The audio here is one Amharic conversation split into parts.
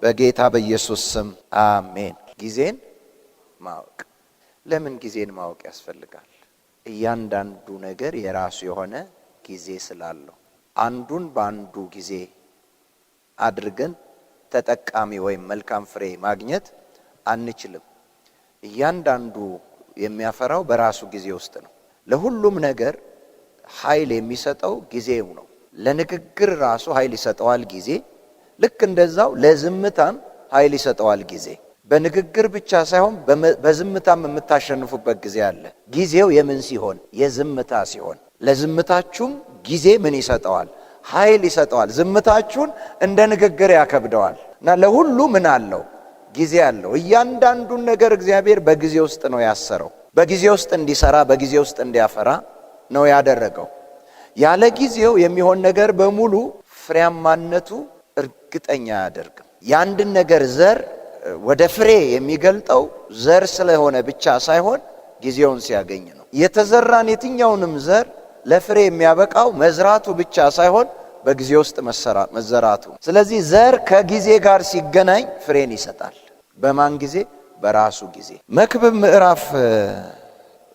በጌታ በኢየሱስ ስም አሜን። ጊዜን ማወቅ። ለምን ጊዜን ማወቅ ያስፈልጋል? እያንዳንዱ ነገር የራሱ የሆነ ጊዜ ስላለው አንዱን በአንዱ ጊዜ አድርገን ተጠቃሚ ወይም መልካም ፍሬ ማግኘት አንችልም። እያንዳንዱ የሚያፈራው በራሱ ጊዜ ውስጥ ነው። ለሁሉም ነገር ኃይል የሚሰጠው ጊዜው ነው። ለንግግር ራሱ ኃይል ይሰጠዋል ጊዜ። ልክ እንደዛው ለዝምታም ኃይል ይሰጠዋል ጊዜ። በንግግር ብቻ ሳይሆን በዝምታም የምታሸንፉበት ጊዜ አለ። ጊዜው የምን ሲሆን? የዝምታ ሲሆን። ለዝምታችሁም ጊዜ ምን ይሰጠዋል? ኃይል ይሰጠዋል። ዝምታችሁን እንደ ንግግር ያከብደዋል። እና ለሁሉ ምን አለው? ጊዜ አለው። እያንዳንዱን ነገር እግዚአብሔር በጊዜ ውስጥ ነው ያሰረው። በጊዜ ውስጥ እንዲሰራ፣ በጊዜ ውስጥ እንዲያፈራ ነው ያደረገው። ያለ ጊዜው የሚሆን ነገር በሙሉ ፍሬያማነቱ እርግጠኛ አያደርግም። የአንድን ነገር ዘር ወደ ፍሬ የሚገልጠው ዘር ስለሆነ ብቻ ሳይሆን ጊዜውን ሲያገኝ ነው። የተዘራን የትኛውንም ዘር ለፍሬ የሚያበቃው መዝራቱ ብቻ ሳይሆን በጊዜ ውስጥ መዘራቱ። ስለዚህ ዘር ከጊዜ ጋር ሲገናኝ ፍሬን ይሰጣል። በማን ጊዜ? በራሱ ጊዜ። መክብብ ምዕራፍ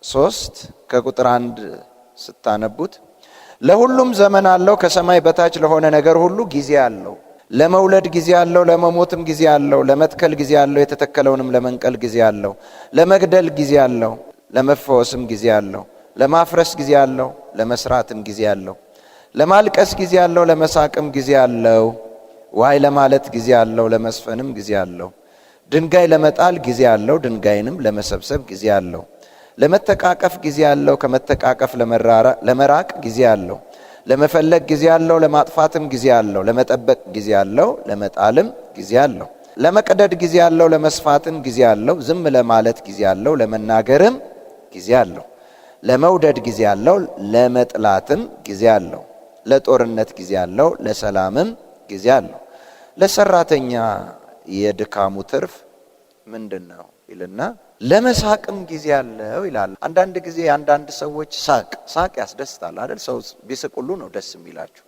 3 ከቁጥር 1 ስታነቡት ለሁሉም ዘመን አለው፣ ከሰማይ በታች ለሆነ ነገር ሁሉ ጊዜ አለው። ለመውለድ ጊዜ አለው፣ ለመሞትም ጊዜ አለው። ለመትከል ጊዜ አለው፣ የተተከለውንም ለመንቀል ጊዜ አለው። ለመግደል ጊዜ አለው፣ ለመፈወስም ጊዜ አለው። ለማፍረስ ጊዜ አለው፣ ለመስራትም ጊዜ አለው። ለማልቀስ ጊዜ አለው፣ ለመሳቅም ጊዜ አለው። ዋይ ለማለት ጊዜ አለው፣ ለመስፈንም ጊዜ አለው። ድንጋይ ለመጣል ጊዜ አለው፣ ድንጋይንም ለመሰብሰብ ጊዜ አለው። ለመተቃቀፍ ጊዜ አለው፣ ከመተቃቀፍ ለመራቅ ጊዜ አለው። ለመፈለግ ጊዜ አለው፣ ለማጥፋትም ጊዜ አለው። ለመጠበቅ ጊዜ አለው፣ ለመጣልም ጊዜ አለው። ለመቀደድ ጊዜ አለው፣ ለመስፋትም ጊዜ አለው። ዝም ለማለት ጊዜ አለው፣ ለመናገርም ጊዜ አለው። ለመውደድ ጊዜ አለው፣ ለመጥላትም ጊዜ አለው። ለጦርነት ጊዜ አለው፣ ለሰላምም ጊዜ አለው። ለሰራተኛ የድካሙ ትርፍ ምንድነው ይልና ለመሳቅም ጊዜ አለው ይላል። አንዳንድ ጊዜ አንዳንድ ሰዎች ሳቅ ያስደስታል አይደል? ሰው ቢስቅ ሁሉ ነው ደስ የሚላችሁ።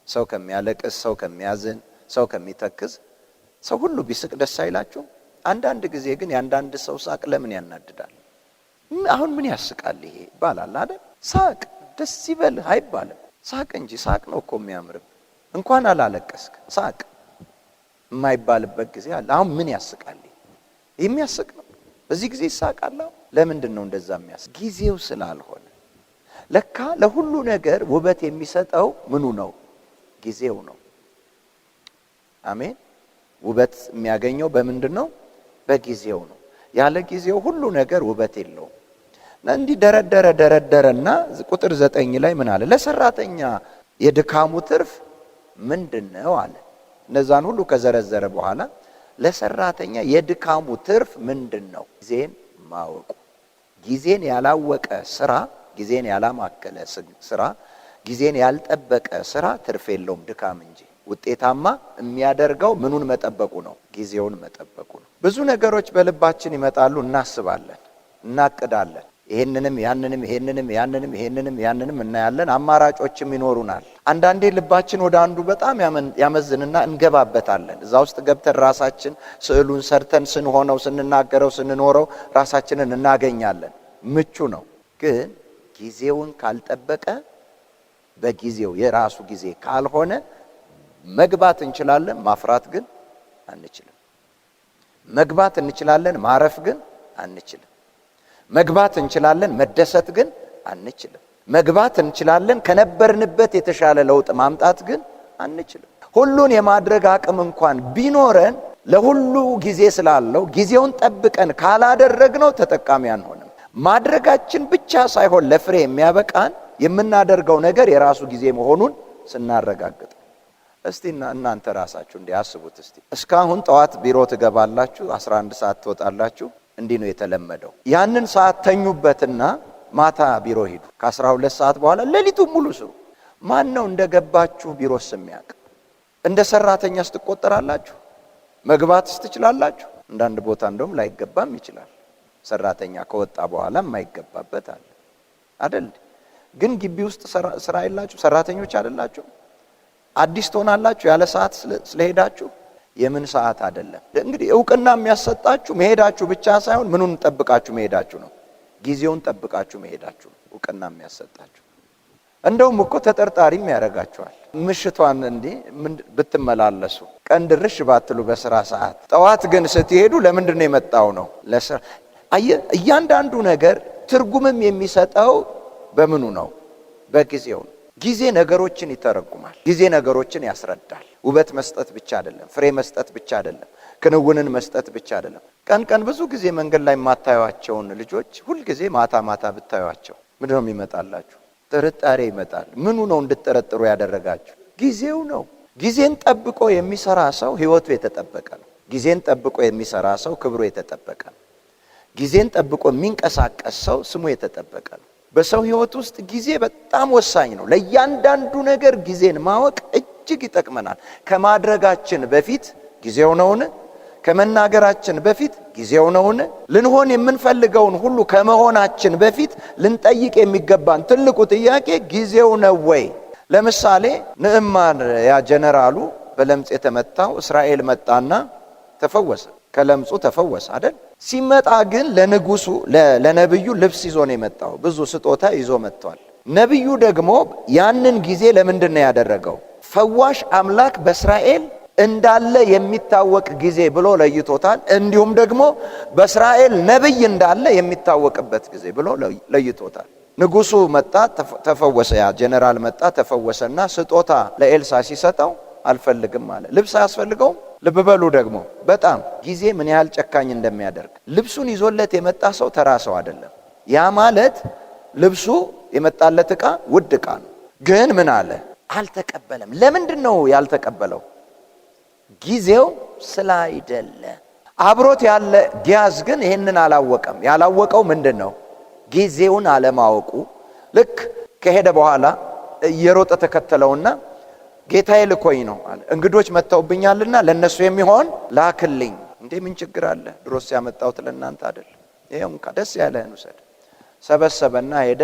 ሰው ከሚያለቅስ፣ ሰው ከሚያዝን፣ ሰው ከሚተክዝ ሰው ሁሉ ቢስቅ ደስ አይላችሁ? አንዳንድ ጊዜ ግን የአንዳንድ ሰው ሳቅ ለምን ያናድዳል? አሁን ምን ያስቃል ይሄ ይባላል አይደል? ሳቅ ደስ ይበል አይባልም። ሳቅ እንጂ ሳቅ ነው እኮ የሚያምርብ። እንኳን አላለቀስክ ሳቅ የማይባልበት ጊዜ አለ። አሁን ምን ያስቃል? የሚያስቅ ነው። በዚህ ጊዜ ይሳቃል። ለምንድን ነው እንደዛ የሚያስቅ? ጊዜው ስላልሆነ። ለካ ለሁሉ ነገር ውበት የሚሰጠው ምኑ ነው? ጊዜው ነው። አሜን። ውበት የሚያገኘው በምንድን ነው? በጊዜው ነው። ያለ ጊዜው ሁሉ ነገር ውበት የለውም። እንዲህ ደረደረና ቁጥር 9 ላይ ምን አለ? ለሰራተኛ የድካሙ ትርፍ ምንድነው አለ። እነዛን ሁሉ ከዘረዘረ በኋላ ለሰራተኛ የድካሙ ትርፍ ምንድነው? ጊዜን ማወቁ። ጊዜን ያላወቀ ስራ፣ ጊዜን ያላማከለ ስራ፣ ጊዜን ያልጠበቀ ስራ ትርፍ የለውም፣ ድካም እንጂ። ውጤታማ የሚያደርገው ምኑን መጠበቁ ነው? ጊዜውን መጠበቁ ነው። ብዙ ነገሮች በልባችን ይመጣሉ፣ እናስባለን፣ እናቅዳለን። ይሄንንም ያንንም እናያለን። አማራጮችም ይኖሩናል። አንዳንዴ ልባችን ወደ አንዱ በጣም ያመዝንና እንገባበታለን። እዛ ውስጥ ገብተን ራሳችን ስዕሉን ሰርተን ስንሆነው፣ ስንናገረው፣ ስንኖረው ራሳችንን እናገኛለን። ምቹ ነው። ግን ጊዜውን ካልጠበቀ፣ በጊዜው የራሱ ጊዜ ካልሆነ መግባት እንችላለን፣ ማፍራት ግን አንችልም። መግባት እንችላለን፣ ማረፍ ግን አንችልም። መግባት እንችላለን፣ መደሰት ግን አንችልም። መግባት እንችላለን፣ ከነበርንበት የተሻለ ለውጥ ማምጣት ግን አንችልም። ሁሉን የማድረግ አቅም እንኳን ቢኖረን ለሁሉ ጊዜ ስላለው ጊዜውን ጠብቀን ካላደረግነው ተጠቃሚ አንሆንም። ማድረጋችን ብቻ ሳይሆን ለፍሬ የሚያበቃን የምናደርገው ነገር የራሱ ጊዜ መሆኑን ስናረጋግጥ። እስቲ እናንተ ራሳችሁ እንዲያስቡት። እስቲ እስካሁን ጠዋት ቢሮ ትገባላችሁ፣ 11 ሰዓት ትወጣላችሁ። እንዲህ ነው የተለመደው። ያንን ሰዓት ተኙበትና ማታ ቢሮ ሂዱ። ከ12 ሰዓት በኋላ ሌሊቱን ሙሉ ስሩ። ማን ነው እንደገባችሁ ቢሮስ የሚያውቅ? እንደ ሰራተኛስ ትቆጠራላችሁ? መግባትስ ትችላላችሁ? አንዳንድ ቦታ እንደውም ላይገባም ይችላል። ሰራተኛ ከወጣ በኋላ የማይገባበት አለ አይደል? ግን ግቢ ውስጥ ስራ የላችሁ? ሰራተኞች አይደላችሁ? አዲስ ትሆናላችሁ ያለ ሰዓት ስለሄዳችሁ? የምን ሰዓት አይደለም። እንግዲህ ዕውቅና የሚያሰጣችሁ መሄዳችሁ ብቻ ሳይሆን ምኑን ጠብቃችሁ መሄዳችሁ ነው። ጊዜውን ጠብቃችሁ መሄዳችሁ ነው ዕውቅና የሚያሰጣችሁ። እንደውም እኮ ተጠርጣሪም ያደርጋችኋል። ምሽቷን እንዴ ብትመላለሱ ቀን ድርሽ ባትሉ በስራ ሰዓት፣ ጠዋት ግን ስትሄዱ ለምንድን ነው የመጣው ነው ለስራ። እያንዳንዱ ነገር ትርጉምም የሚሰጠው በምኑ ነው? በጊዜው ነው። ጊዜ ነገሮችን ይተረጉማል። ጊዜ ነገሮችን ያስረዳል። ውበት መስጠት ብቻ አይደለም፣ ፍሬ መስጠት ብቻ አይደለም፣ ክንውንን መስጠት ብቻ አይደለም። ቀን ብዙ ጊዜ መንገድ ላይ የማታዩዋቸውን ልጆች ሁልጊዜ ማታ ብታዩዋቸው ምንድነው የሚመጣላችሁ? ጥርጣሬ ይመጣል። ምኑ ነው እንድትጠረጥሩ ያደረጋችሁ? ጊዜው ነው። ጊዜን ጠብቆ የሚሰራ ሰው ህይወቱ የተጠበቀ ነው። ጊዜን ጠብቆ የሚሰራ ሰው ክብሩ የተጠበቀ ነው። ጊዜን ጠብቆ የሚንቀሳቀስ ሰው ስሙ የተጠበቀ ነው። በሰው ህይወት ውስጥ ጊዜ በጣም ወሳኝ ነው። ለእያንዳንዱ ነገር ጊዜን ማወቅ እጅግ ይጠቅመናል። ከማድረጋችን በፊት ጊዜው ነውን? ከመናገራችን በፊት ጊዜው ነውን? ልንሆን የምንፈልገውን ሁሉ ከመሆናችን በፊት ልንጠይቅ የሚገባን ትልቁ ጥያቄ ጊዜው ነው ወይ? ለምሳሌ ንዕማን ያ ጀነራሉ በለምጽ የተመታው እስራኤል መጣና ተፈወሰ። ከለምጹ ተፈወሰ አይደል? ሲመጣ ግን ለንጉሱ ለነብዩ ልብስ ይዞ ነው የመጣው። ብዙ ስጦታ ይዞ መጥቷል። ነብዩ ደግሞ ያንን ጊዜ ለምንድን ነው ያደረገው? ፈዋሽ አምላክ በእስራኤል እንዳለ የሚታወቅ ጊዜ ብሎ ለይቶታል። እንዲሁም ደግሞ በእስራኤል ነብይ እንዳለ የሚታወቅበት ጊዜ ብሎ ለይቶታል። ንጉሱ መጣ ተፈወሰ። ያ ጀነራል መጣ ተፈወሰና ስጦታ ለኤልሳ ሲሰጠው አልፈልግም አለ። ልብስ አያስፈልገውም። ልብ በሉ ደግሞ በጣም ጊዜ ምን ያህል ጨካኝ እንደሚያደርግ። ልብሱን ይዞለት የመጣ ሰው ተራ ሰው አይደለም። ያ ማለት ልብሱ የመጣለት ዕቃ ውድ ዕቃ ነው። ግን ምን አለ? አልተቀበለም። ለምንድን ነው ያልተቀበለው? ጊዜው ስላይደለ። አብሮት ያለ ጊያዝ ግን ይሄንን አላወቀም። ያላወቀው ምንድን ነው? ጊዜውን አለማወቁ። ልክ ከሄደ በኋላ እየሮጠ ተከተለውና ጌታዬ ልኮኝ ነው አለ። እንግዶች መተውብኛልና ለነሱ የሚሆን ላክልኝ። እንዴ ምን ችግር አለ? ድሮስ ያመጣሁት ለእናንተ አይደል? ይሄው እንካ ደስ ያለህን ውሰድ። ሰበሰበና ሄደ።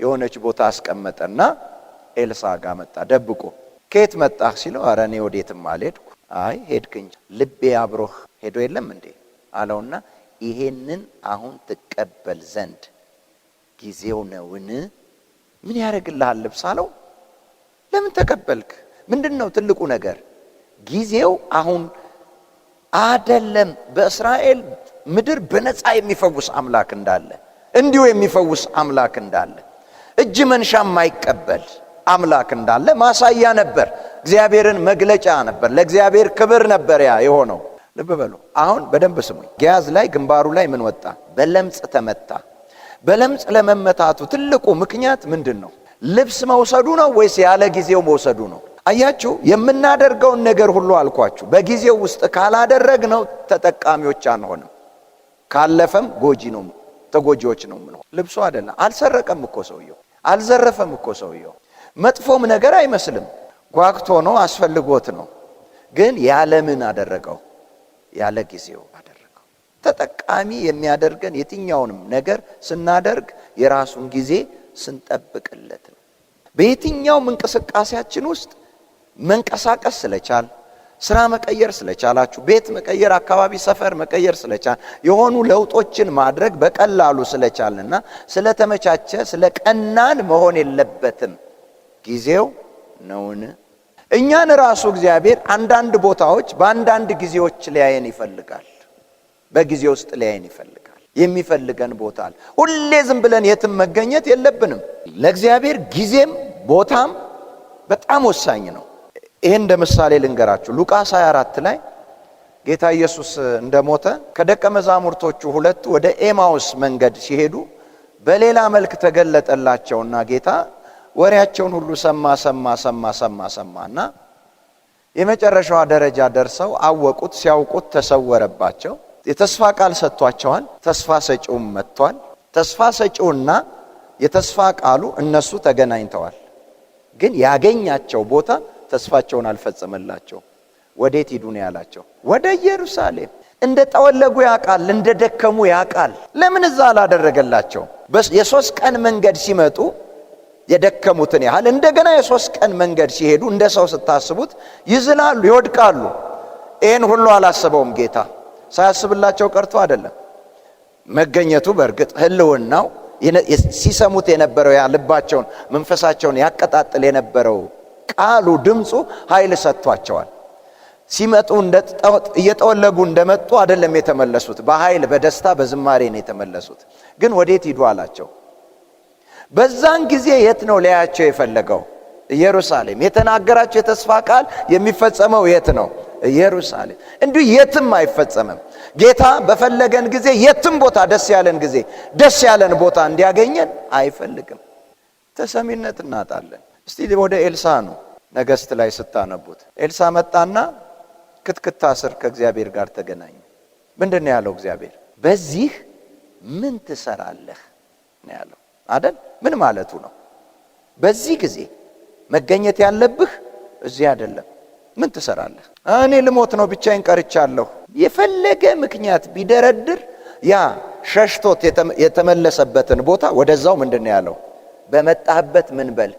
የሆነች ቦታ አስቀመጠና ኤልሳ ጋር መጣ ደብቆ። ከየት መጣህ ሲለው ኧረ እኔ ወዴትም አልሄድኩ። አይ ሄድክ እንጂ ልቤ አብሮህ ሄዶ የለም እንዴ አለውና ይሄንን አሁን ትቀበል ዘንድ ጊዜው ነውን? ምን ያደርግልሃል ልብስ አለው። ለምን ተቀበልክ? ምንድነው ትልቁ ነገር? ጊዜው አሁን አይደለም። በእስራኤል ምድር በነፃ የሚፈውስ አምላክ እንዳለ፣ እንዲሁ የሚፈውስ አምላክ እንዳለ፣ እጅ መንሻ የማይቀበል አምላክ እንዳለ ማሳያ ነበር። እግዚአብሔርን መግለጫ ነበር። ለእግዚአብሔር ክብር ነበር ያ የሆነው። ልብ በሉ አሁን በደንብ ስሙኝ። ጊያዝ ላይ ግንባሩ ላይ ምን ወጣ? በለምጽ ተመታ። በለምጽ ለመመታቱ ትልቁ ምክንያት ምንድን ነው? ልብስ መውሰዱ ነው ወይስ ያለ ጊዜው መውሰዱ ነው? አያችሁ፣ የምናደርገውን ነገር ሁሉ አልኳችሁ በጊዜው ውስጥ ካላደረግነው ተጠቃሚዎች አንሆንም። ካለፈም ጎጂ ነው፣ ተጎጂዎች ነው። ምን ልብሱ አይደለም። አልሰረቀም እኮ ሰውየው፣ አልዘረፈም እኮ ሰውየው። መጥፎም ነገር አይመስልም። ጓግቶ ነው፣ አስፈልጎት ነው። ግን ያለምን አደረገው? ያለ ጊዜው አደረገው። ተጠቃሚ የሚያደርገን የትኛውንም ነገር ስናደርግ የራሱን ጊዜ ስንጠብቅለት ነው። በየትኛውም እንቅስቃሴያችን ውስጥ መንቀሳቀስ ስለቻል፣ ስራ መቀየር ስለቻላችሁ፣ ቤት መቀየር፣ አካባቢ ሰፈር መቀየር ስለቻል፣ የሆኑ ለውጦችን ማድረግ በቀላሉ ስለቻልና ስለተመቻቸ ስለቀናን መሆን የለበትም። ጊዜው ነውን? እኛን ራሱ እግዚአብሔር አንዳንድ ቦታዎች በአንዳንድ ጊዜዎች ሊያየን ይፈልጋል። በጊዜ ውስጥ ሊያየን ይፈልጋል። የሚፈልገን ቦታ አለ። ሁሌ ዝም ብለን የትም መገኘት የለብንም። ለእግዚአብሔር ጊዜም ቦታም በጣም ወሳኝ ነው። ይሄን እንደ ምሳሌ ልንገራችሁ። ሉቃስ 24 ላይ ጌታ ኢየሱስ እንደሞተ ከደቀ መዛሙርቶቹ ሁለቱ ወደ ኤማውስ መንገድ ሲሄዱ በሌላ መልክ ተገለጠላቸውና ጌታ ወሬያቸውን ሁሉ ሰማና የመጨረሻዋ ደረጃ ደርሰው አወቁት። ሲያውቁት ተሰወረባቸው። የተስፋ ቃል ሰጥቷቸዋል። ተስፋ ሰጪውም መጥቷል። ተስፋ ሰጪውና የተስፋ ቃሉ እነሱ ተገናኝተዋል። ግን ያገኛቸው ቦታ ተስፋቸውን አልፈጸመላቸው። ወዴት ሂዱ ነው ያላቸው? ወደ ኢየሩሳሌም። እንደ ተወለጉ ያቃል፣ እንደ ደከሙ ያቃል። ለምን እዛ አላደረገላቸው? የሶስት ቀን መንገድ ሲመጡ የደከሙትን ያህል እንደገና የሶስት ቀን መንገድ ሲሄዱ እንደ ሰው ስታስቡት ይዝላሉ፣ ይወድቃሉ። ይህን ሁሉ አላሰበውም ጌታ። ሳያስብላቸው ቀርቶ አይደለም። መገኘቱ በእርግጥ ህልውናው ሲሰሙት የነበረው ያ ልባቸውን መንፈሳቸውን ያቀጣጥል የነበረው ቃሉ ድምፁ ኃይል ሰጥቷቸዋል። ሲመጡ እየጠወለጉ እንደመጡ አይደለም የተመለሱት። በኃይል በደስታ በዝማሬ ነው የተመለሱት። ግን ወዴት ሂዱ አላቸው። በዛን ጊዜ የት ነው ሊያያቸው የፈለገው? ኢየሩሳሌም። የተናገራቸው የተስፋ ቃል የሚፈጸመው የት ነው? ኢየሩሳሌም። እንዲሁ የትም አይፈጸምም። ጌታ በፈለገን ጊዜ የትም ቦታ ደስ ያለን ጊዜ ደስ ያለን ቦታ እንዲያገኘን አይፈልግም። ተሰሚነት እናጣለን። እስቲ ወደ ኤልሳ ነው ነገሥት ላይ ስታነቡት። ኤልሳ መጣና ክትክታ ስር ከእግዚአብሔር ጋር ተገናኘ። ምንድነው ያለው እግዚአብሔር? በዚህ ምን ትሰራለህ ነው ያለው አይደል? ምን ማለቱ ነው? በዚህ ጊዜ መገኘት ያለብህ እዚህ አይደለም። ምን ትሰራለህ? እኔ ልሞት ነው፣ ብቻዬን ቀርቻለሁ። የፈለገ ምክንያት ቢደረድር ያ ሸሽቶት የተመለሰበትን ቦታ ወደዛው ምንድነው ያለው? በመጣህበት ምን በል።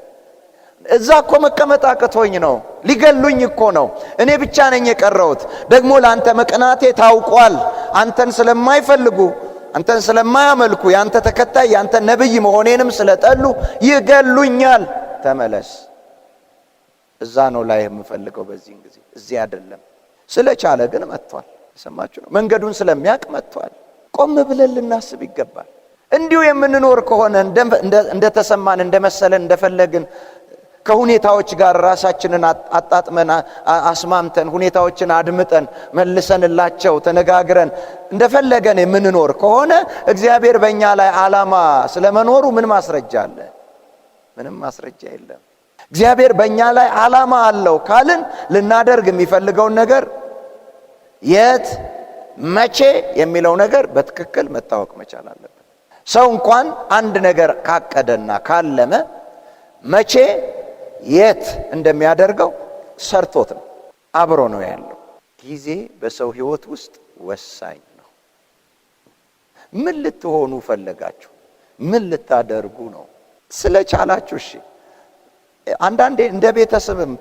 እዛ እኮ መቀመጥ አቅቶኝ ነው፣ ሊገሉኝ እኮ ነው፣ እኔ ብቻ ነኝ የቀረሁት። ደግሞ ለአንተ መቅናቴ ታውቋል። አንተን ስለማይፈልጉ፣ አንተን ስለማያመልኩ፣ ያንተ ተከታይ ያንተ ነብይ መሆኔንም ስለጠሉ ይገሉኛል። ተመለስ። እዛ ነው ላይ የምፈልገው በዚህ ጊዜ፣ እዚህ አይደለም። ስለቻለ ግን መጥቷል። ሰማችሁ ነው። መንገዱን ስለሚያቅ መጥቷል። ቆም ብለን ልናስብ ይገባል። እንዲሁ የምንኖር ከሆነ እንደተሰማን እንደመሰለን እንደፈለግን ከሁኔታዎች ጋር ራሳችንን አጣጥመን አስማምተን ሁኔታዎችን አድምጠን መልሰንላቸው ተነጋግረን እንደፈለገን የምንኖር ከሆነ እግዚአብሔር በእኛ ላይ ዓላማ ስለመኖሩ ምን ማስረጃ አለ? ምንም ማስረጃ የለም። እግዚአብሔር በእኛ ላይ ዓላማ አለው ካልን ልናደርግ የሚፈልገውን ነገር የት መቼ የሚለው ነገር በትክክል መታወቅ መቻል አለበት። ሰው እንኳን አንድ ነገር ካቀደና ካለመ መቼ የት እንደሚያደርገው ሰርቶት ነው፣ አብሮ ነው ያለው። ጊዜ በሰው ሕይወት ውስጥ ወሳኝ ነው። ምን ልትሆኑ ፈለጋችሁ? ምን ልታደርጉ ነው? ስለቻላችሁ እሺ። አንዳንዴ እንደ ቤተሰብም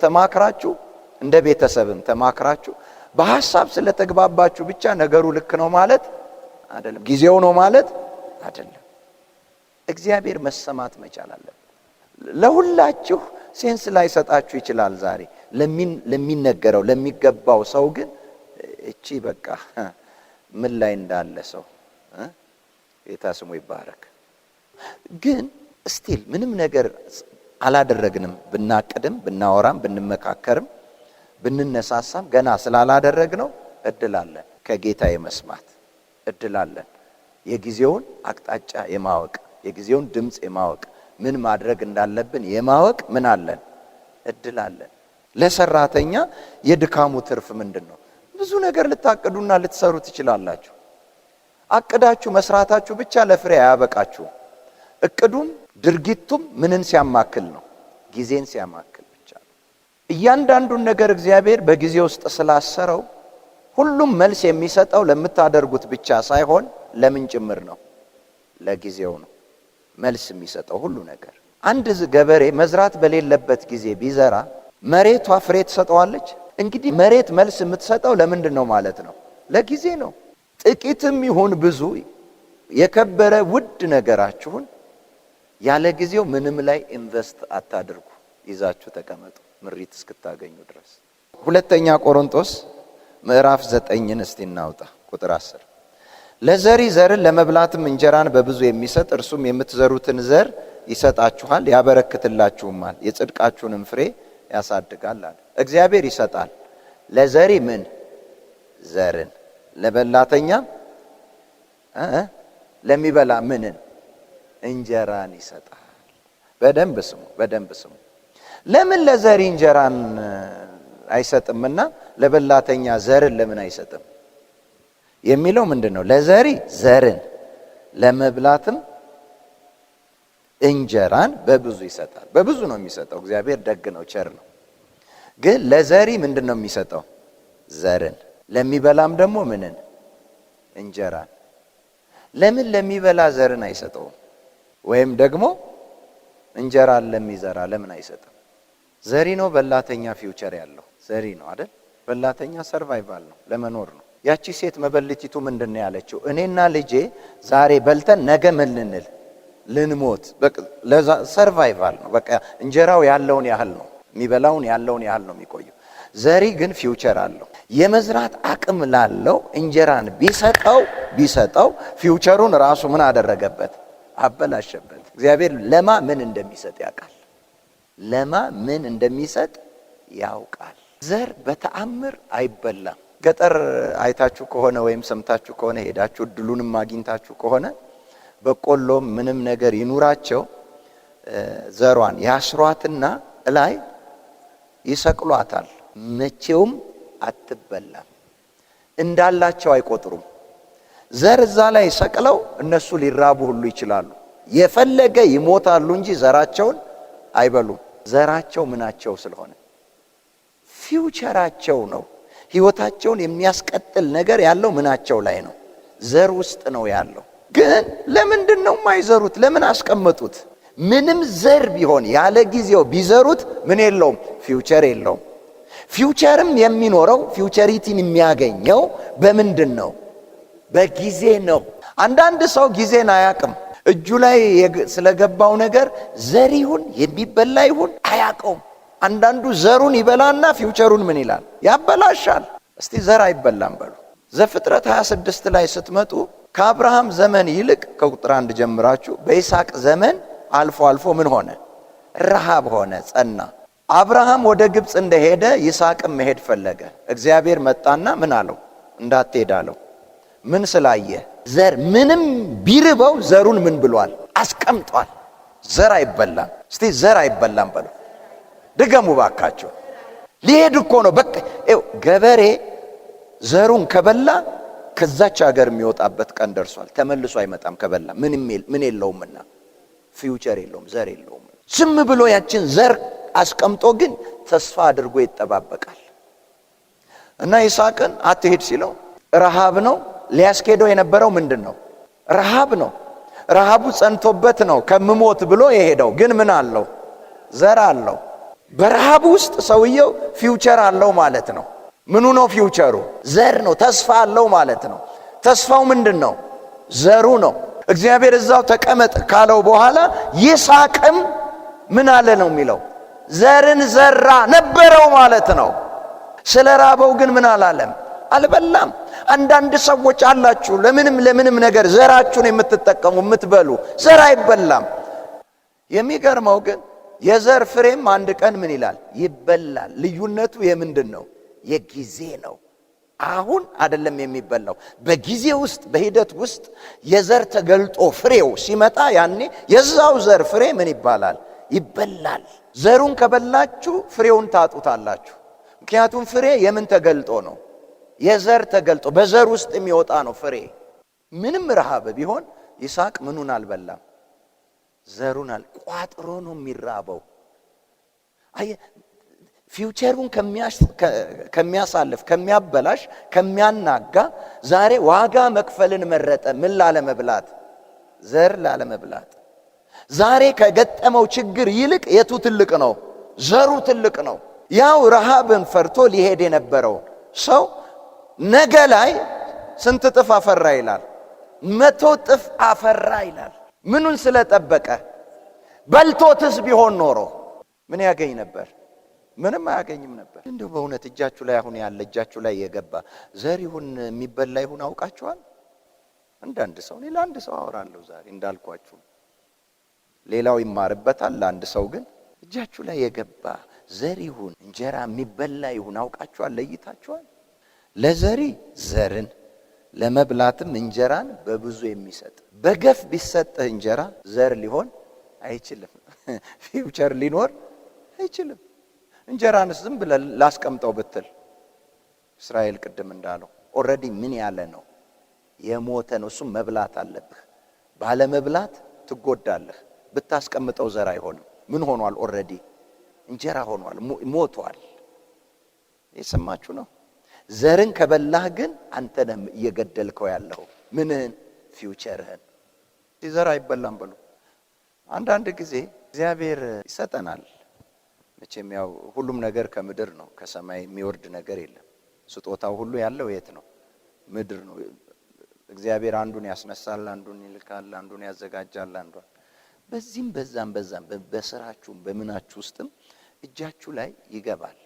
ተማክራችሁ በሐሳብ ስለተግባባችሁ ብቻ ነገሩ ልክ ነው ማለት አይደለም፣ ጊዜው ነው ማለት አይደለም። እግዚአብሔር መሰማት መቻል አለበት። ለሁላችሁ ሴንስ ላይ ሰጣችሁ ይችላል። ዛሬ ለሚነገረው ለሚገባው ሰው ግን እቺ በቃ ምን ላይ እንዳለ ሰው ጌታ ስሙ ይባረክ። ግን ስቲል ምንም ነገር አላደረግንም። ብናቅድም ብናወራም ብንመካከርም ብንነሳሳም ገና ስላላደረግነው እድል አለን። ከጌታ የመስማት እድል አለን። የጊዜውን አቅጣጫ የማወቅ የጊዜውን ድምጽ የማወቅ ምን ማድረግ እንዳለብን የማወቅ ምን አለን? እድል አለን። ለሰራተኛ የድካሙ ትርፍ ምንድነው? ብዙ ነገር ልታቅዱና ልትሰሩ ትችላላችሁ። አቅዳችሁ መስራታችሁ ብቻ ለፍሬ አያበቃችሁ። እቅዱም ድርጊቱም ምንን ሲያማክል ነው? ጊዜን ሲያማክል ብቻ ነው። እያንዳንዱን ነገር እግዚአብሔር በጊዜ ውስጥ ስላሰረው ሁሉም መልስ የሚሰጠው ለምታደርጉት ብቻ ሳይሆን ለምን ጭምር ነው? ለጊዜው ነው መልስ የሚሰጠው ሁሉ ነገር። አንድ ገበሬ መዝራት በሌለበት ጊዜ ቢዘራ መሬቷ ፍሬ ትሰጠዋለች? እንግዲህ መሬት መልስ የምትሰጠው ለምንድን ነው ማለት ነው? ለጊዜ ነው። ጥቂትም ይሁን ብዙ የከበረ ውድ ነገራችሁን ያለ ጊዜው ምንም ላይ ኢንቨስት አታድርጉ። ይዛችሁ ተቀመጡ ምሪት እስክታገኙ ድረስ። ሁለተኛ ቆሮንቶስ ምዕራፍ 9ን እስቲ እናውጣ ቁጥር 10 ለዘሪ ዘርን ለመብላትም እንጀራን በብዙ የሚሰጥ እርሱም የምትዘሩትን ዘር ይሰጣችኋል ያበረክትላችሁማል የጽድቃችሁንም ፍሬ ያሳድጋል አለ። እግዚአብሔር ይሰጣል ለዘሪ ምን ዘርን፣ ለበላተኛ ለሚበላ ምንን እንጀራን ይሰጣል። በደንብ ስሙ። ለምን ለዘሪ እንጀራን አይሰጥምና ለበላተኛ ዘርን ለምን አይሰጥም የሚለው ምንድነው? ለዘሪ ዘርን ለመብላትም እንጀራን በብዙ ይሰጣል። በብዙ ነው የሚሰጠው። እግዚአብሔር ደግ ነው፣ ቸር ነው። ግን ለዘሪ ምንድነው የሚሰጠው? ዘርን። ለሚበላም ደግሞ ምንን? እንጀራን። ለምን ለሚበላ ዘርን አይሰጠውም? ወይም ደግሞ እንጀራን ለሚዘራ ለምን አይሰጥም? ዘሪ ነው በላተኛ ፊውቸር ያለው ዘሪ ነው አይደል? በላተኛ ሰርቫይቫል ነው፣ ለመኖር ነው። ያቺ ሴት መበለቲቱ ምንድነው ያለችው? እኔና ልጄ ዛሬ በልተን ነገ ምን ልንሞት። በቃ ለዛ ሰርቫይቫል ነው። በቃ እንጀራው ያለውን ያህል ነው የሚበላውን፣ ያለውን ያህል ነው የሚቆየው። ዘሪ ግን ፊውቸር አለው። የመዝራት አቅም ላለው እንጀራን ቢሰጠው ፊውቸሩን ራሱ ምን አደረገበት? አበላሸበት። እግዚአብሔር ለማ ምን እንደሚሰጥ ያውቃል። ለማ ምን እንደሚሰጥ ያውቃል። ዘር በተአምር አይበላም። ገጠር አይታችሁ ከሆነ ወይም ሰምታችሁ ከሆነ ሄዳችሁ እድሉንም አግኝታችሁ ከሆነ በቆሎም ምንም ነገር ይኑራቸው ዘሯን ያስሯትና ላይ ይሰቅሏታል። መቼውም አትበላም። እንዳላቸው አይቆጥሩም። ዘር እዛ ላይ ሰቅለው እነሱ ሊራቡ ሁሉ ይችላሉ። የፈለገ ይሞታሉ እንጂ ዘራቸውን አይበሉም። ዘራቸው ምናቸው ስለሆነ ፊውቸራቸው ነው። ህይወታቸውን የሚያስቀጥል ነገር ያለው ምናቸው ላይ ነው? ዘር ውስጥ ነው ያለው። ግን ለምንድነው የማይዘሩት? ለምን አስቀመጡት? ምንም ዘር ቢሆን ያለ ጊዜው ቢዘሩት ምን የለውም? ፊውቸር የለውም። ፊውቸርም የሚኖረው ፊውቸሪቲን የሚያገኘው በምንድን ነው? በጊዜ ነው። አንዳንድ ሰው ጊዜን አያውቅም። እጁ ላይ ስለገባው ነገር ዘር ይሁን የሚበላ ይሁን አያውቀውም። አንዳንዱ ዘሩን ይበላና ፊውቸሩን ምን ይላል? ያበላሻል። እስቲ ዘር አይበላም በሉ። ዘፍጥረት 26 ላይ ስትመጡ ከአብርሃም ዘመን ይልቅ ከቁጥር 1 ጀምራችሁ በይስሐቅ ዘመን አልፎ አልፎ ምን ሆነ? ረሃብ ሆነ፣ ጸና። አብርሃም ወደ ግብፅ እንደሄደ ይስሐቅም መሄድ ፈለገ። እግዚአብሔር መጣና ምን አለው? እንዳትሄድ አለው። ምን ስላየ? ዘር ምንም ቢርበው ዘሩን ምን ብሏል? አስቀምጧል። ዘር አይበላም። እስቲ ዘር አይበላም በሉ። ድገሙ ባካችሁ። ሊሄድ እኮ ነው። በቃ ገበሬ ዘሩን ከበላ ከዛች ሀገር የሚወጣበት ቀን ደርሷል። ተመልሶ አይመጣም ከበላ። ምን የለውምና ፊውቸር የለውም፣ ዘር የለውም። ዝም ብሎ ያችን ዘር አስቀምጦ ግን ተስፋ አድርጎ ይጠባበቃል። እና ይስሐቅን አትሄድ ሲለው ረሃብ ነው። ሊያስኬደው የነበረው ምንድነው? ረሃብ ነው። ረሃቡ ጸንቶበት ነው ከምሞት ብሎ የሄደው። ግን ምን አለው? ዘር አለው። በረሃብ ውስጥ ሰውየው ፊውቸር አለው ማለት ነው። ምኑ ነው ፊውቸሩ? ዘር ነው። ተስፋ አለው ማለት ነው። ተስፋው ምንድነው? ዘሩ ነው። እግዚአብሔር እዛው ተቀመጥ ካለው በኋላ ይስሐቅም ምን አለ ነው የሚለው? ዘርን ዘራ ነበረው ማለት ነው። ስለ ራበው ግን ምን አላለም? አልበላም። አንዳንድ ሰዎች አላችሁ ለምንም ነገር ዘራችሁን የምትጠቀሙ የምትበሉ፣ ዘር አይበላም። የሚገርመው ግን የዘር ፍሬም አንድ ቀን ምን ይላል? ይበላል። ልዩነቱ የምንድን ነው? የጊዜ ነው። አሁን አይደለም የሚበላው። በጊዜ ውስጥ በሂደት ውስጥ የዘር ተገልጦ ፍሬው ሲመጣ ያኔ የዛው ዘር ፍሬ ምን ይባላል? ይበላል። ዘሩን ከበላችሁ ፍሬውን ታጡታላችሁ። ምክንያቱም ፍሬ የምን ተገልጦ ነው? የዘር ተገልጦ በዘር ውስጥ የሚወጣ ነው ፍሬ። ምንም ረሃብ ቢሆን ይስሐቅ ምኑን አልበላም? ዘሩን ቋጥሮ ነው የሚራበው። ፊውቸሩን ከሚያሳልፍ ከሚያበላሽ ከሚያናጋ ዛሬ ዋጋ መክፈልን መረጠ። ምን ላለመብላት? ዘር ላለመብላት። ዛሬ ከገጠመው ችግር ይልቅ የቱ ትልቅ ነው? ዘሩ ትልቅ ነው። ያው ረሃብን ፈርቶ ሊሄድ የነበረው ሰው ነገ ላይ ስንት እጥፍ አፈራ ይላል? 100 እጥፍ አፈራ ይላል። ምኑን ስለጠበቀ? በልቶትስ ቢሆን ኖሮ ምን ያገኝ ነበር? ምንም አያገኝም ነበር። እንደው በእውነት እጃችሁ ላይ አሁን ያለ እጃችሁ ላይ የገባ ዘር ይሁን የሚበላ ይሁን አውቃችኋል? አንዳንድ ሰው እኔ ለአንድ ሰው አወራለሁ ዛሬ እንዳልኳችሁ፣ ሌላው ይማርበታል። ለአንድ ሰው ግን እጃችሁ ላይ የገባ ዘር ይሁን እንጀራ የሚበላ ይሁን አውቃችኋል? ለይታችኋል? ለዘሪ ዘርን ለመብላትም እንጀራን በብዙ የሚሰጥ በገፍ ቢሰጥህ እንጀራ ዘር ሊሆን አይችልም። ፊውቸር ሊኖር አይችልም። እንጀራንስ ዝም ብለህ ላስቀምጠው ብትል እስራኤል ቅድም እንዳለው ኦሬዲ ምን ያለ ነው? የሞተ ነው። እሱም መብላት አለብህ። ባለ መብላት ትጎዳለህ። ብታስቀምጠው ዘር አይሆንም። ምን ሆኗል? ኦሬዲ እንጀራ ሆኗል፣ ሞቷል። የሰማችሁ ነው። ዘርን ከበላህ ግን አንተ ነህ እየገደልከው ያለው ምንህን? ፊውቸርህን። ዘር አይበላም በሉ። አንዳንድ ጊዜ እግዚአብሔር ይሰጠናል። መቼም ያው ሁሉም ነገር ከምድር ነው፣ ከሰማይ የሚወርድ ነገር የለም። ስጦታው ሁሉ ያለው የት ነው? ምድር ነው። እግዚአብሔር አንዱን ያስነሳል፣ አንዱን ይልካል፣ አንዱን ያዘጋጃል፣ አንዱን በዚህም በዛም በስራችሁ በምናችሁ ውስጥም እጃችሁ ላይ ይገባል።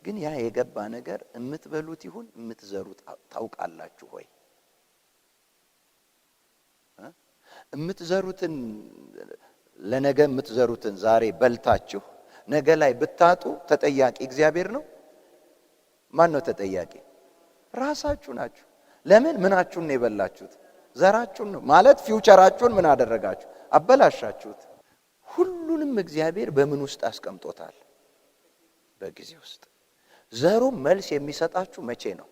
ግን ያ የገባ ነገር እምትበሉት ይሁን እምትዘሩት ታውቃላችሁ ሆይ? እምትዘሩትን ለነገ እምትዘሩትን ዛሬ በልታችሁ ነገ ላይ ብታጡ ተጠያቂ እግዚአብሔር ነው? ማን ነው ተጠያቂ? ራሳችሁ ናችሁ። ለምን? ምናችሁን ነው የበላችሁት? ዘራችሁን ነው ማለት ፊውቸራችሁን ምን አደረጋችሁ? አበላሻችሁት። ሁሉንም እግዚአብሔር በምን ውስጥ አስቀምጦታል? በጊዜ ውስጥ። ዘሩ መልስ የሚሰጣችሁ መቼ ነው?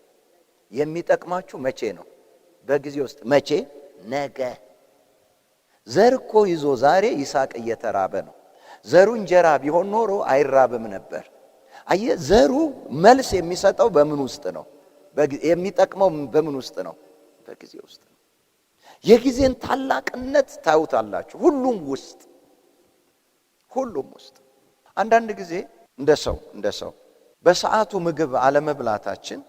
የሚጠቅማችሁ መቼ ነው? በጊዜ ውስጥ። መቼ? ነገ። ዘር እኮ ይዞ ዛሬ ይስሐቅ እየተራበ ነው። ዘሩ እንጀራ ቢሆን ኖሮ አይራብም ነበር። አየ ዘሩ መልስ የሚሰጠው በምን ውስጥ ነው? የሚጠቅመው በምን ውስጥ ነው? በጊዜ ውስጥ ነው። የጊዜን ታላቅነት ታዩታላችሁ ሁሉም ውስጥ። አንዳንድ ጊዜ እንደ ሰው በሰዓቱ ምግብ አለመብላታችን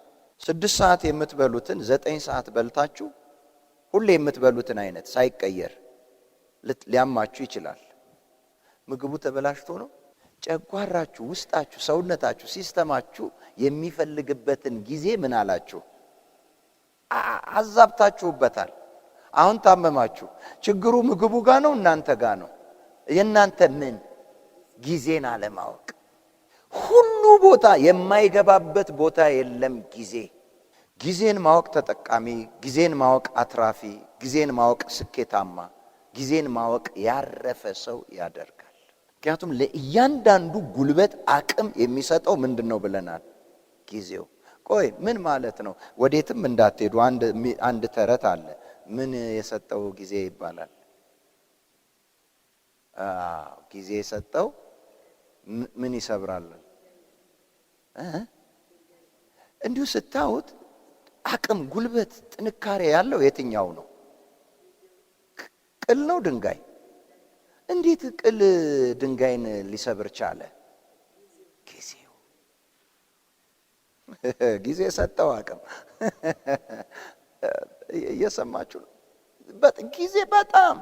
6 ሰዓት የምትበሉትን 9 ሰዓት በልታችሁ ሁሌ የምትበሉትን አይነት ሳይቀየር ሊያማችሁ ይችላል። ምግቡ ተበላሽቶ ነው። ጨጓራችሁ፣ ውስጣችሁ፣ ሰውነታችሁ፣ ሲስተማችሁ የሚፈልግበትን ጊዜ ምን አላችሁ? አዛብታችሁበታል። አሁን ታመማችሁ። ችግሩ ምግቡ ጋር ነው እናንተ ጋር ነው? የእናንተ ምን? ጊዜን አለማወቅ። ሁሉ ቦታ የማይገባበት ቦታ የለም ጊዜ። ጊዜን ማወቅ ተጠቃሚ፣ ጊዜን ማወቅ አትራፊ፣ ጊዜን ማወቅ ስኬታማ፣ ጊዜን ማወቅ ያረፈ ሰው ያደርጋል። ምክንያቱም ለእያንዳንዱ ጉልበት አቅም የሚሰጠው ምንድነው ብለናል? ጊዜው። ቆይ ምን ማለት ነው? ወዴትም እንዳትሄዱ አንድ ተረት አለ። ምን የሰጠው ጊዜ ይባላል? ጊዜ የሰጠው ምን ይሰብራል? እንዲሁ ስታዩት አቅም፣ ጉልበት፣ ጥንካሬ ያለው የትኛው ነው? ቅል ነው ድንጋይ? እንዴት ቅል ድንጋይን ሊሰብር ቻለ? ጊዜው። ጊዜ ሰጠው አቅም። እየሰማችሁ ነው? ጊዜ በጣም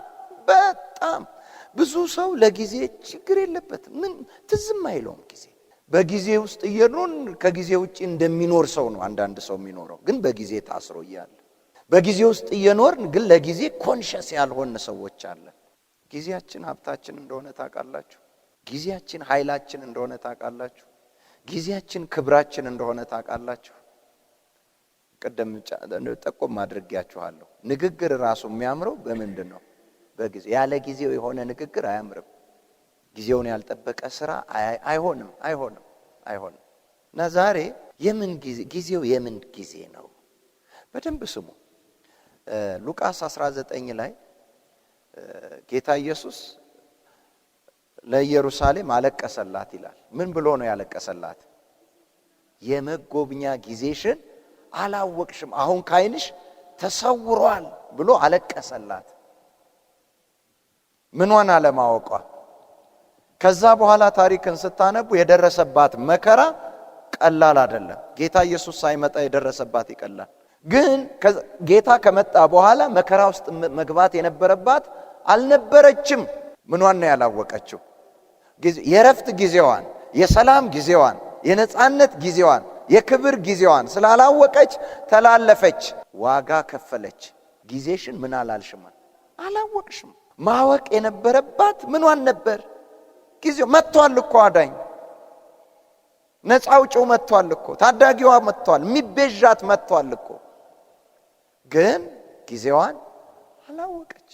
ብዙ ሰው ለጊዜ ችግር የለበትም። ምን ትዝም አይለውም ጊዜ። በጊዜ ውስጥ እየኖርን ከጊዜ ውጪ እንደሚኖር ሰው ነው አንዳንድ ሰው የሚኖረው፣ ግን በጊዜ ታስሮ እያለ። በጊዜ ውስጥ እየኖርን ግን ለጊዜ ኮንሸስ ያልሆን ሰዎች አለ። ጊዜያችን ሀብታችን እንደሆነ ታውቃላችሁ? ጊዜያችን ኃይላችን እንደሆነ ታውቃላችሁ? ጊዜያችን ክብራችን እንደሆነ ታውቃላችሁ? ቀደም ጠቆም አድርጌያችኋለሁ። ንግግር ራሱ የሚያምረው በምንድን ነው? በጊዜ። ያለ ጊዜው የሆነ ንግግር አያምርም። ጊዜውን ያልጠበቀ ስራ አይሆንም። እና ዛሬ ጊዜው የምን ጊዜ ነው? በደንብ ስሙ። ሉቃስ 19 ላይ ጌታ ኢየሱስ ለኢየሩሳሌም አለቀሰላት ይላል። ምን ብሎ ነው ያለቀሰላት? የመጎብኛ ጊዜሽን አላወቅሽም፣ አሁን ካይንሽ ተሰውሯል ብሎ አለቀሰላት። ምንዋን አለማወቋ። ከዛ በኋላ ታሪክን ስታነቡ የደረሰባት መከራ ቀላል አይደለም። ጌታ ኢየሱስ ሳይመጣ የደረሰባት ይቀላል። ግን ጌታ ከመጣ በኋላ መከራ ውስጥ መግባት የነበረባት አልነበረችም። ምንዋን ነው ያላወቀችው? የረፍት ጊዜዋን፣ የሰላም ጊዜዋን፣ የነጻነት ጊዜዋን፣ የክብር ጊዜዋን ስላላወቀች ተላለፈች፣ ዋጋ ከፈለች። ጊዜሽን ምን አላልሽም? አላወቅሽም። ማወቅ የነበረባት ምንዋን ነበር? ጊዜው። መጥቷል እኮ አዳኝ፣ ነፃ አውጪው መጥቷል እኮ፣ ታዳጊዋ መጥቷል፣ የሚቤዣት መጥቷል እኮ። ግን ጊዜዋን አላወቀች።